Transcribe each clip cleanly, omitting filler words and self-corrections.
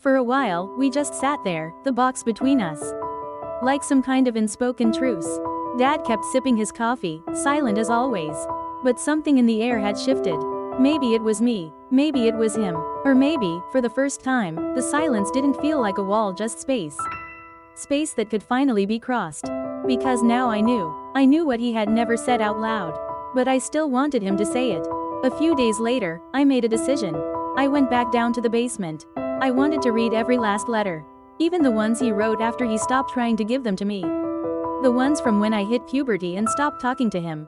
For a while, we just sat there, the box between us. Like some kind of unspoken truce. Dad kept sipping his coffee, silent as always. But something in the air had shifted. Maybe it was me, maybe it was him, or maybe, for the first time, the silence didn't feel like a wall, just space. Space that could finally be crossed. Because now I knew what he had never said out loud. But I still wanted him to say it. A few days later, I made a decision. I went back down to the basement. I wanted to read every last letter. Even the ones he wrote after he stopped trying to give them to me. The ones from when I hit puberty and stopped talking to him.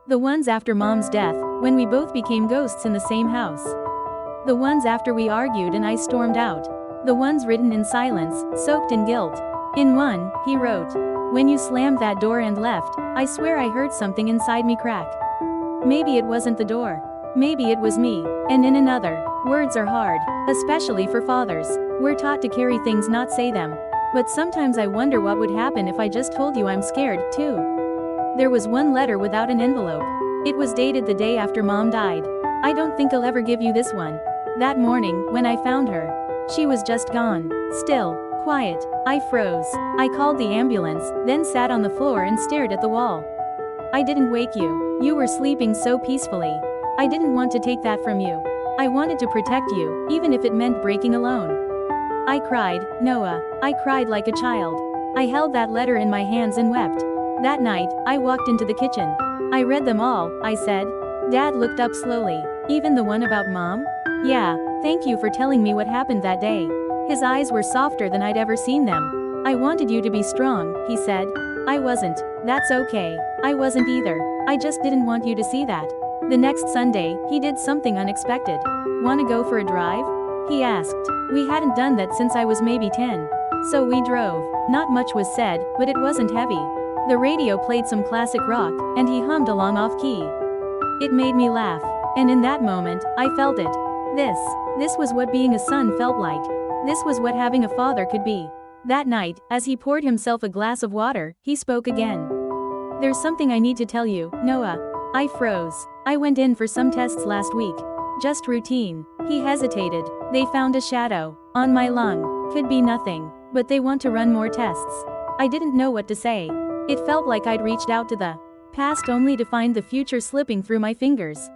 The ones after Mom's death, when we both became ghosts in the same house. The ones after we argued and I stormed out. The ones written in silence, soaked in guilt. In one, he wrote, "When you slammed that door and left, I swear I heard something inside me crack." Maybe it wasn't the door. Maybe it was me. And in another, words are hard, especially for fathers. We're taught to carry things, not say them. But sometimes I wonder what would happen if I just told you I'm scared, too. There was one letter without an envelope. It was dated the day after Mom died. "I don't think I'll ever give you this one." That morning, when I found her, she was just gone. Still, quiet. I froze. I called the ambulance, then sat on the floor and stared at the wall. "I didn't wake you. You were sleeping so peacefully. I didn't want to take that from you. I wanted to protect you, even if it meant breaking alone." I cried, Noah. I cried like a child. I held that letter in my hands and wept. That night, I walked into the kitchen. "I read them all," I said. Dad looked up slowly. "Even the one about Mom?" "Yeah, thank you for telling me what happened that day." His eyes were softer than I'd ever seen them. "I wanted you to be strong," he said. "I wasn't. That's okay. I wasn't either. I just didn't want you to see that." The next Sunday, he did something unexpected. "Wanna go for a drive?" he asked. We hadn't done that since I was maybe 10. So we drove. Not much was said, but it wasn't heavy. The radio played some classic rock, and he hummed along off-key. It made me laugh. And in that moment, I felt it. This was what being a son felt like. This was what having a father could be. That night, as he poured himself a glass of water, he spoke again. "There's something I need to tell you, Noah." I froze. "I went in for some tests last week. Just routine." He hesitated. "They found a shadow on my lung. Could be nothing, but they want to run more tests." I didn't know what to say. It felt like I'd reached out to the past only to find the future slipping through my fingers.